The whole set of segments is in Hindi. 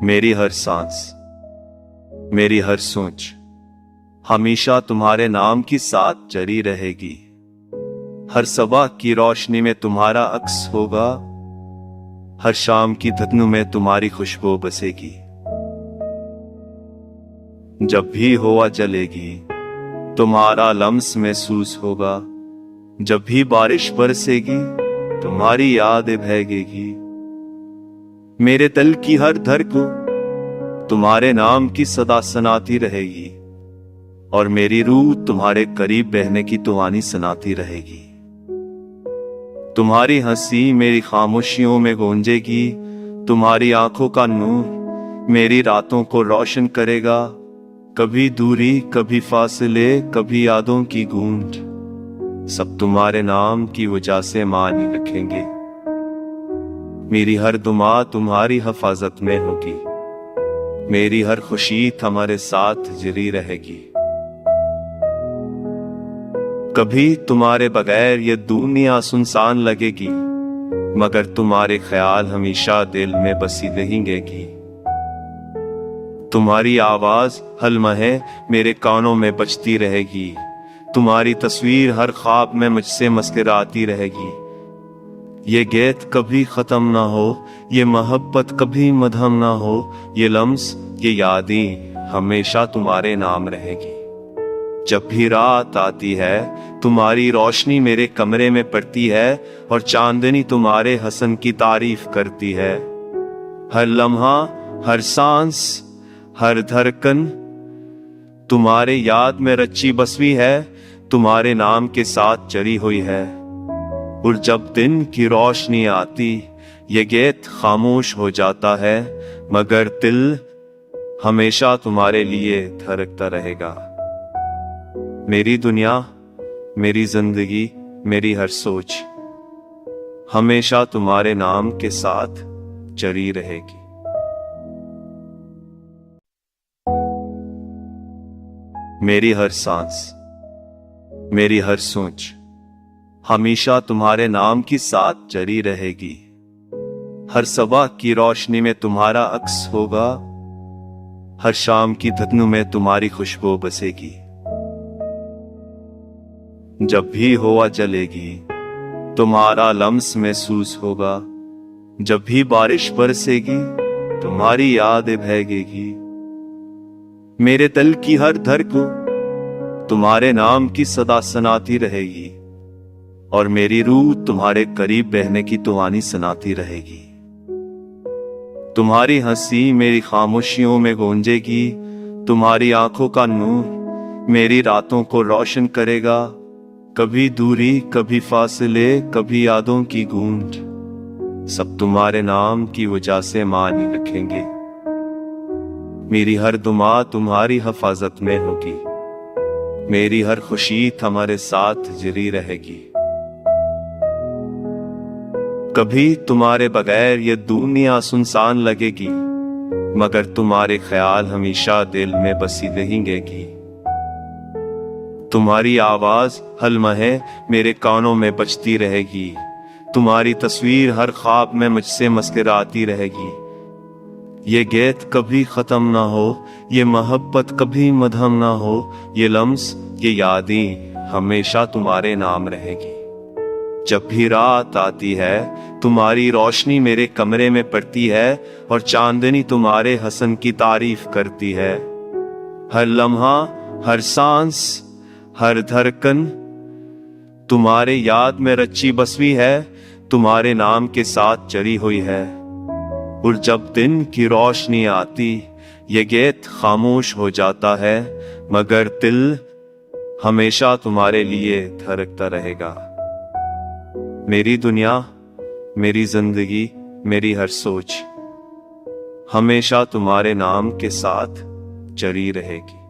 मेरी हर सांस, मेरी हर सोच हमेशा तुम्हारे नाम की साथ जरी रहेगी। हर सुबह की रोशनी में तुम्हारा अक्स होगा, हर शाम की धुन में तुम्हारी खुशबू बसेगी। जब भी हवा चलेगी तुम्हारा लम्स महसूस होगा, जब भी बारिश बरसेगी तुम्हारी याद बहेगी। मेरे दिल की हर धड़कन तुम्हारे नाम की सदा सुनाती रहेगी, और मेरी रूह तुम्हारे करीब बहने की दुआनी सुनाती रहेगी। तुम्हारी हंसी मेरी खामोशियों में गूंजेगी, तुम्हारी आंखों का नूर मेरी रातों को रोशन करेगा। कभी दूरी, कभी फासले, कभी यादों की गूंज, सब तुम्हारे नाम की वजह से मानी रखेंगे। मेरी हर दुआ तुम्हारी हिफाजत में होगी, मेरी हर खुशी तुम्हारे साथ जरी रहेगी। कभी तुम्हारे बगैर ये दुनिया सुनसान लगेगी, मगर तुम्हारे ख्याल हमेशा दिल में बसी रहेंगी। तुम्हारी आवाज हर लम्हे मेरे कानों में बजती रहेगी, तुम्हारी तस्वीर हर ख्वाब में मुझसे मुस्कुराती रहेगी। ये गीत कभी खत्म ना हो, ये मोहब्बत कभी मधम ना हो, ये लम्स, ये यादें हमेशा तुम्हारे नाम रहेगी। जब भी रात आती है तुम्हारी रोशनी मेरे कमरे में पड़ती है, और चांदनी तुम्हारे हसन की तारीफ करती है। हर लम्हा, हर सांस, हर धड़कन तुम्हारे याद में रची बसवी है, तुम्हारे नाम के साथ जड़ी हुई है। और जब दिन की रोशनी आती ये गीत खामोश हो जाता है, मगर दिल हमेशा तुम्हारे लिए धड़कता रहेगा। मेरी दुनिया, मेरी जिंदगी, मेरी हर सोच हमेशा तुम्हारे नाम के साथ जड़ी रहेगी। मेरी हर सांस, मेरी हर सोच हमेशा तुम्हारे नाम की साथ जरी रहेगी। हर सुबह की रोशनी में तुम्हारा अक्स होगा, हर शाम की धुन में तुम्हारी खुशबू बसेगी। जब भी हवा चलेगी तुम्हारा लम्स महसूस होगा, जब भी बारिश बरसेगी तुम्हारी याद बहेगी। मेरे दिल की हर धड़कन तुम्हारे नाम की सदा सुनाती रहेगी, और मेरी रूह तुम्हारे करीब बहने की दुआनी सुनाती रहेगी। तुम्हारी हंसी मेरी खामोशियों में गूंजेगी, तुम्हारी आंखों का नूर मेरी रातों को रोशन करेगा। कभी दूरी, कभी फासले, कभी यादों की गूंज, सब तुम्हारे नाम की वजह से मानी रखेंगे। मेरी हर दुआ तुम्हारी हिफाजत में होगी, मेरी हर खुशी तुम्हारे साथ जरी रहेगी। कभी तुम्हारे बगैर ये दुनिया सुनसान लगेगी, मगर तुम्हारे ख्याल हमेशा दिल में बसी रहेंगी। तुम्हारी आवाज हर लम्हे मेरे कानों में बजती रहेगी, तुम्हारी तस्वीर हर ख्वाब में मुझसे मुस्कुराती रहेगी। ये गीत कभी खत्म ना हो, ये मोहब्बत कभी मधम ना हो, ये लम्स, ये यादें हमेशा तुम्हारे नाम रहेगी। जब भी रात आती है तुम्हारी रोशनी मेरे कमरे में पड़ती है, और चांदनी तुम्हारे हसन की तारीफ करती है। हर लम्हा, हर सांस, हर धड़कन तुम्हारे याद में रची बसवी है, तुम्हारे नाम के साथ जड़ी हुई है। और जब दिन की रोशनी आती ये गीत खामोश हो जाता है, मगर दिल हमेशा तुम्हारे लिए धड़कता रहेगा। मेरी दुनिया, मेरी जिंदगी, मेरी हर सोच हमेशा तुम्हारे नाम के साथ जड़ी रहेगी।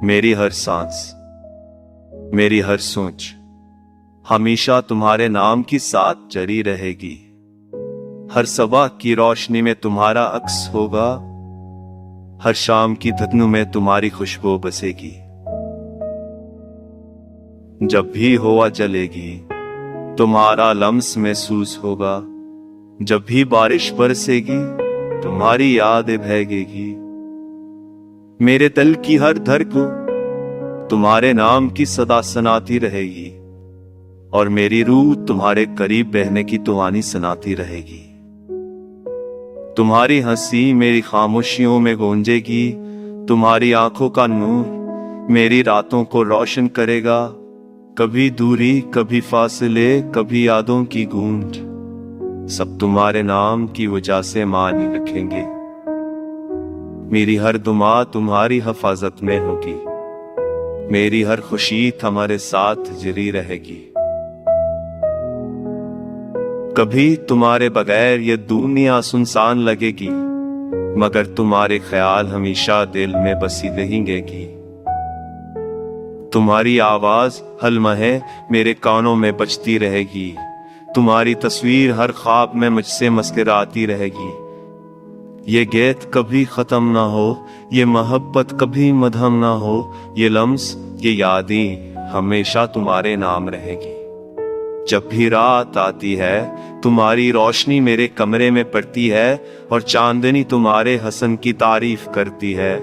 मेरी हर सांस, मेरी हर सोच हमेशा तुम्हारे नाम की साथ जरी रहेगी। हर सुबह की रोशनी में तुम्हारा अक्स होगा, हर शाम की धुन में तुम्हारी खुशबू बसेगी। जब भी हवा चलेगी तुम्हारा लम्स महसूस होगा। जब भी बारिश बरसेगी तुम्हारी याद बहकेगी। मेरे दिल की हर धड़कन को तुम्हारे नाम की सदा सुनाती रहेगी और मेरी रूह तुम्हारे करीब बहने की दुआनी सुनाती रहेगी। तुम्हारी हंसी मेरी खामोशियों में गूंजेगी। तुम्हारी आंखों का नूर मेरी रातों को रोशन करेगा। कभी दूरी, कभी फासले, कभी यादों की गूंज, सब तुम्हारे नाम की वजह से मानी रखेंगे। मेरी हर दुआ तुम्हारी हिफाजत में होगी। मेरी हर खुशी तुम्हारे साथ जरी रहेगी। कभी तुम्हारे बगैर ये दुनिया सुनसान लगेगी, मगर तुम्हारे ख्याल हमेशा दिल में बसी रहेंगी। तुम्हारी आवाज हर लम्हे मेरे कानों में बजती रहेगी। तुम्हारी तस्वीर हर ख्वाब में मुझसे मुस्कुराती रहेगी। ये गीत कभी खत्म ना हो, ये मोहब्बत कभी मधम ना हो। ये लम्स, ये यादें हमेशा तुम्हारे नाम रहेगी। जब भी रात आती है तुम्हारी रोशनी मेरे कमरे में पड़ती है और चांदनी तुम्हारे हसन की तारीफ करती है।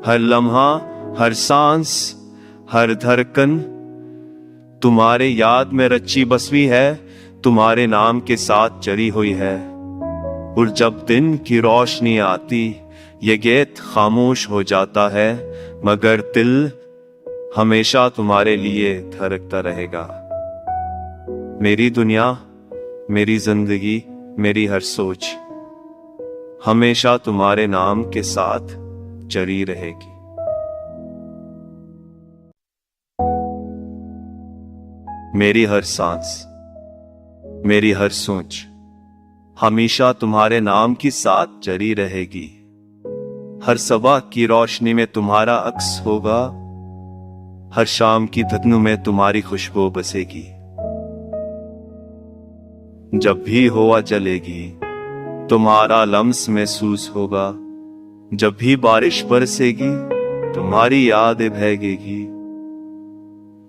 हर लम्हा, हर सांस, हर धड़कन तुम्हारे याद में रची बसवी है, तुम्हारे नाम के साथ जड़ी हुई है। और जब दिन की रोशनी आती ये गीत खामोश हो जाता है, मगर दिल हमेशा तुम्हारे लिए धड़कता रहेगा। मेरी दुनिया, मेरी जिंदगी, मेरी हर सोच हमेशा तुम्हारे नाम के साथ जड़ी रहेगी। मेरी हर सांस, मेरी हर सोच हमेशा तुम्हारे नाम की साथ जड़ी रहेगी। हर सुबह की रोशनी में तुम्हारा अक्स होगा। हर शाम की धुंध में तुम्हारी खुशबू बसेगी। जब भी हवा चलेगी तुम्हारा लम्स महसूस होगा। जब भी बारिश बरसेगी तुम्हारी याद बहकेगी।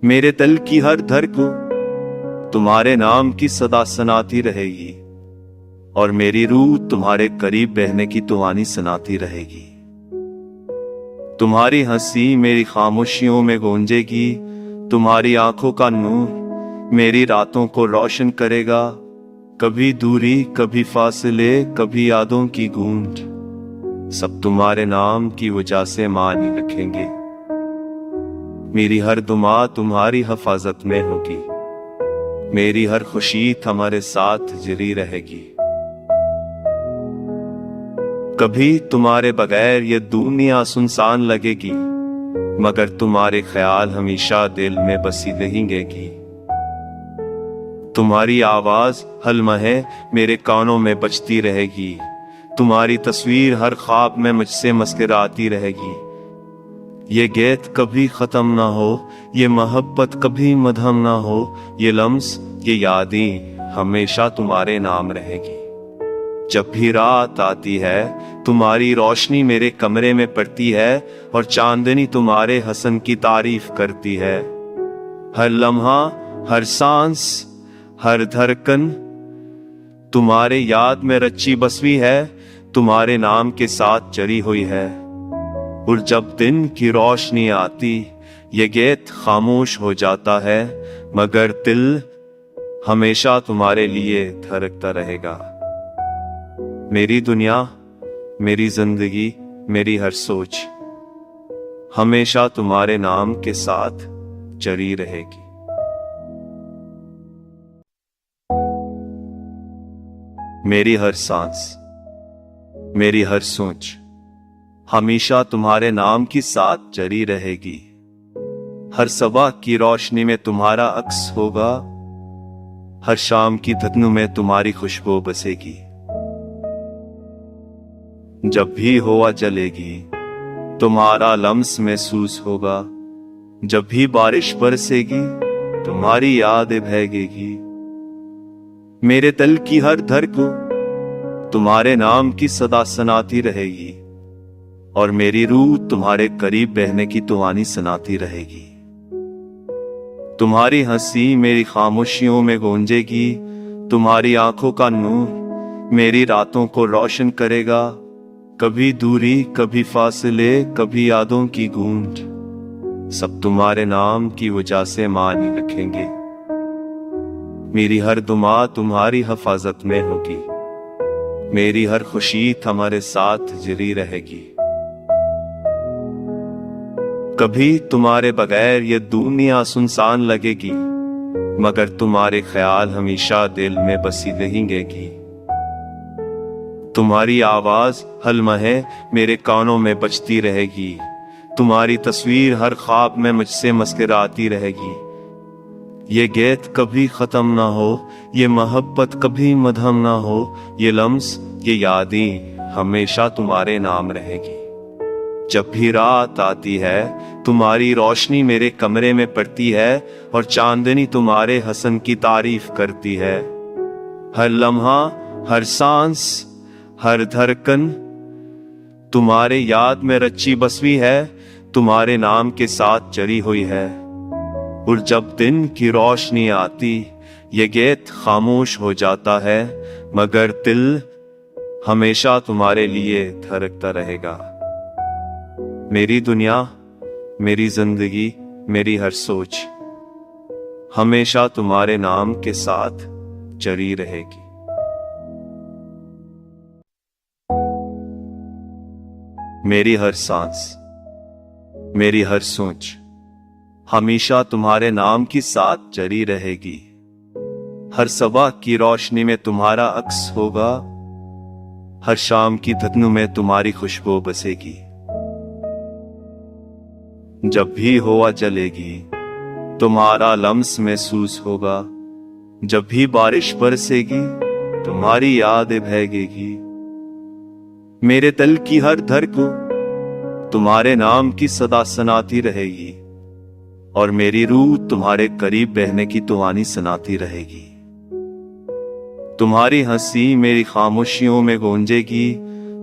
मेरे दिल की हर धड़कन को तुम्हारे नाम की सदा सुनाती रहेगी और मेरी रूह तुम्हारे करीब बहने की दुआनी सुनाती रहेगी। तुम्हारी हंसी मेरी खामोशियों में गूंजेगी। तुम्हारी आंखों का नूर मेरी रातों को रोशन करेगा। कभी दूरी, कभी फासले, कभी यादों की गूंज, सब तुम्हारे नाम की वजह से मानी रखेंगे। मेरी हर दुआ तुम्हारी हिफाजत में होगी। मेरी हर खुशी तुम्हारे साथ जरी रहेगी। कभी तुम्हारे बगैर ये दुनिया सुनसान लगेगी, मगर तुम्हारे ख्याल हमेशा दिल में बसी रहेंगी। तुम्हारी आवाज हर लम्हे मेरे कानों में बजती रहेगी। तुम्हारी तस्वीर हर ख्वाब में मुझसे मुस्कुराती रहेगी। ये गीत कभी खत्म ना हो, ये मोहब्बत कभी मधम ना हो। ये लम्स, ये यादें हमेशा तुम्हारे नाम रहेगी। जब भी रात आती है तुम्हारी रोशनी मेरे कमरे में पड़ती है और चांदनी तुम्हारे हसन की तारीफ करती है। हर लम्हा, हर सांस, हर धड़कन तुम्हारे याद में रची बसवी है, तुम्हारे नाम के साथ जड़ी हुई है। और जब दिन की रोशनी आती ये गीत खामोश हो जाता है, मगर दिल हमेशा तुम्हारे लिए धड़कता रहेगा। मेरी दुनिया, मेरी जिंदगी, मेरी हर सोच हमेशा तुम्हारे नाम के साथ जड़ी रहेगी। मेरी हर सांस, मेरी हर सोच हमेशा तुम्हारे नाम की साथ जड़ी रहेगी। हर सुबह की रोशनी में तुम्हारा अक्स होगा। हर शाम की धुंध में तुम्हारी खुशबू बसेगी। जब भी हवा चलेगी तुम्हारा लम्स महसूस होगा। जब भी बारिश बरसेगी तुम्हारी याद बहकेगी। मेरे दिल की हर धड़कन तुम्हारे नाम की सदा सुनाती रहेगी और मेरी रूह तुम्हारे करीब बहने की दुआनी सुनाती रहेगी। तुम्हारी हंसी मेरी खामोशियों में गूंजेगी, तुम्हारी आंखों का नूर मेरी रातों को रोशन करेगा। कभी दूरी, कभी फासले, कभी यादों की गूंज, सब तुम्हारे नाम की वजह से मानी रखेंगे। मेरी हर दुआ तुम्हारी हिफाजत में होगी, मेरी हर खुशी तुम्हारे साथ जरी रहेगी। कभी तुम्हारे बगैर ये दुनिया सुनसान लगेगी, मगर तुम्हारे ख्याल हमेशा दिल में बसी रहेंगी। तुम्हारी आवाज हर लम्हे मेरे कानों में बजती रहेगी, तुम्हारी तस्वीर हर ख्वाब में मुझसे मुस्कुराती रहेगी। ये गीत कभी खत्म ना हो, ये मोहब्बत कभी मधम ना हो, ये लम्स, ये यादें हमेशा तुम्हारे नाम रहेगी। जब भी रात आती है, तुम्हारी रोशनी मेरे कमरे में पड़ती है और चांदनी तुम्हारे हसन की तारीफ करती है। हर लम्हा, हर सांस, हर धड़कन तुम्हारे याद में रची बसवी है, तुम्हारे नाम के साथ जड़ी हुई है। और जब दिन की रोशनी आती, ये गीत खामोश हो जाता है, मगर दिल हमेशा तुम्हारे लिए धड़कता रहेगा। मेरी दुनिया, मेरी जिंदगी, मेरी हर सोच हमेशा तुम्हारे नाम के साथ जड़ी रहेगी। मेरी हर सांस, मेरी हर सोच हमेशा तुम्हारे नाम की साथ जड़ी रहेगी। हर सुबह की रोशनी में तुम्हारा अक्स होगा, हर शाम की धुन में तुम्हारी खुशबू बसेगी। जब भी हवा चलेगी, तुम्हारा लम्स महसूस होगा, जब भी बारिश बरसेगी, तुम्हारी याद बहेगी। मेरे दिल की हर धड़कन तुम्हारे नाम की सदा सुनाती रहेगी, और मेरी रूह तुम्हारे करीब बहने की दुआनी सुनाती रहेगी। तुम्हारी हंसी मेरी खामोशियों में गूंजेगी,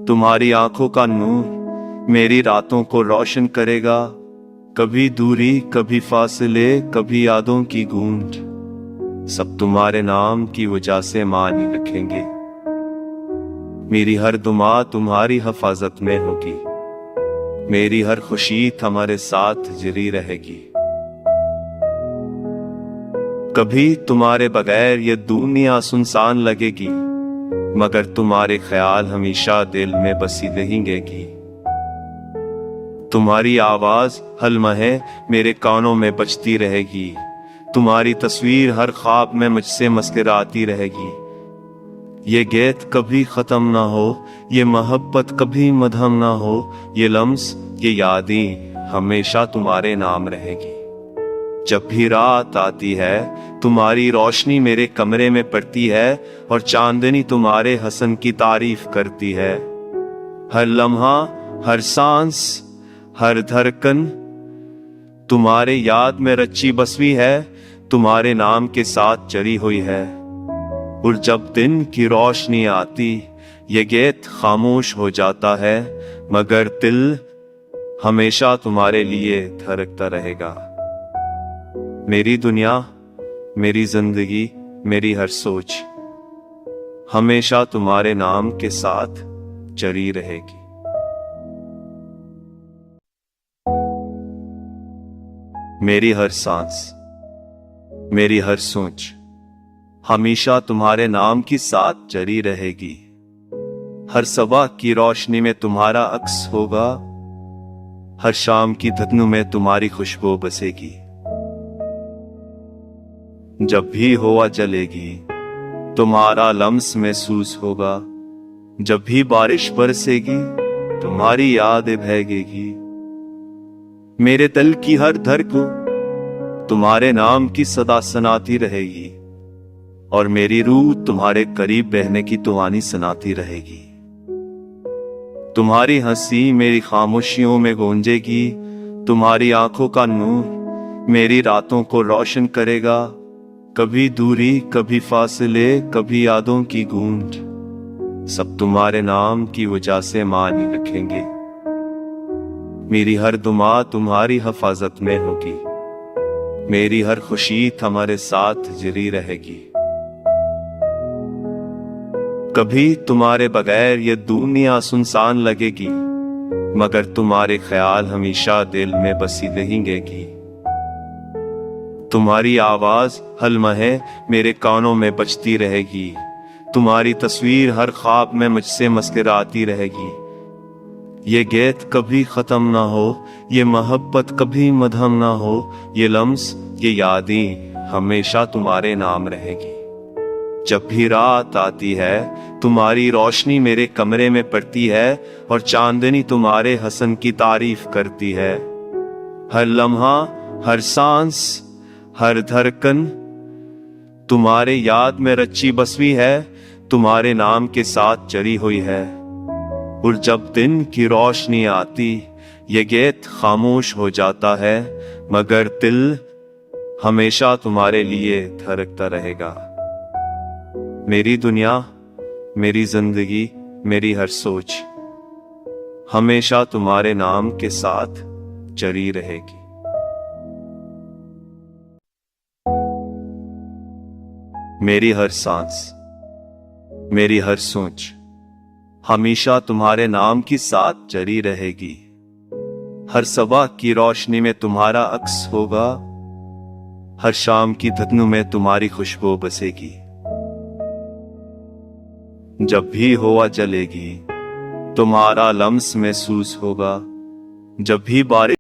तुम्हारी आंखों का नूर मेरी रातों को रोशन करेगा। कभी दूरी, कभी फासले, कभी यादों की गूंज, सब तुम्हारे नाम की वजह से मानी रखेंगे। मेरी हर दुआ तुम्हारी हिफाजत में होगी, मेरी हर खुशी तुम्हारे साथ जरी रहेगी। कभी तुम्हारे बगैर ये दुनिया सुनसान लगेगी, मगर तुम्हारे ख्याल हमेशा दिल में बसी रहेंगी। तुम्हारी आवाज हर लम्हे मेरे कानों में बजती रहेगी, तुम्हारी तस्वीर हर ख्वाब में मुझसे मुस्कुराती रहेगी। ये गीत कभी खत्म ना हो, ये मोहब्बत कभी मधम ना हो, ये लम्स, ये यादें हमेशा तुम्हारे नाम रहेगी। जब भी रात आती है, तुम्हारी रोशनी मेरे कमरे में पड़ती है और चांदनी तुम्हारे हसन की तारीफ करती है। हर लम्हा, हर सांस, हर धड़कन तुम्हारे याद में रची बसवी है, तुम्हारे नाम के साथ जड़ी हुई है। और जब दिन की रोशनी आती, ये गीत खामोश हो जाता है, मगर दिल हमेशा तुम्हारे लिए धड़कता रहेगा। मेरी दुनिया, मेरी जिंदगी, मेरी हर सोच हमेशा तुम्हारे नाम के साथ जड़ी रहेगी। मेरी हर सांस, मेरी हर सोच हमेशा तुम्हारे नाम की साथ जड़ी रहेगी। हर सुबह की रोशनी में तुम्हारा अक्स होगा, हर शाम की धुन में तुम्हारी खुशबू बसेगी। जब भी हवा चलेगी, तुम्हारा लम्स महसूस होगा, जब भी बारिश बरसेगी, तुम्हारी याद बहेगी। मेरे दिल की हर धड़कन तुम्हारे नाम की सदा सुनाती रहेगी, और मेरी रूह तुम्हारे करीब बहने की दुआनी सुनाती रहेगी। तुम्हारी हंसी मेरी खामोशियों में गूंजेगी, तुम्हारी आंखों का नूर मेरी रातों को रोशन करेगा। कभी दूरी, कभी फासले, कभी यादों की गूंज, सब तुम्हारे नाम की वजह से मानी रखेंगे। मेरी हर दुआ तुम्हारी हिफाजत में होगी, मेरी हर खुशी तुम्हारे साथ जरी रहेगी। कभी तुम्हारे बगैर ये दुनिया सुनसान लगेगी, मगर तुम्हारे ख्याल हमेशा दिल में बसी रहेंगी। तुम्हारी आवाज हर लम्हे मेरे कानों में बजती रहेगी। तुम्हारी तस्वीर हर ख्वाब में मुझसे मुस्कुराती रहेगी। ये गीत कभी खत्म ना हो, ये मोहब्बत कभी मधम ना हो, ये लम्स ये यादें हमेशा तुम्हारे नाम रहेगी। जब भी रात आती है तुम्हारी रोशनी मेरे कमरे में पड़ती है और चांदनी तुम्हारे हसन की तारीफ करती है। हर लम्हा, हर सांस, हर धड़कन तुम्हारे याद में रची बसवी है, तुम्हारे नाम के साथ जड़ी हुई है। और जब दिन की रोशनी आती ये गीत खामोश हो जाता है, मगर दिल हमेशा तुम्हारे लिए धड़कता रहेगा। मेरी दुनिया, मेरी जिंदगी, मेरी हर सोच हमेशा तुम्हारे नाम के साथ जड़ी रहेगी। मेरी हर सांस, मेरी हर सोच हमेशा तुम्हारे नाम की साथ जड़ी रहेगी। हर सुबह की रोशनी में तुम्हारा अक्स होगा, हर शाम की धुंध में तुम्हारी खुशबू बसेगी। जब भी हवा चलेगी तुम्हारा लम्स महसूस होगा, जब भी बारिश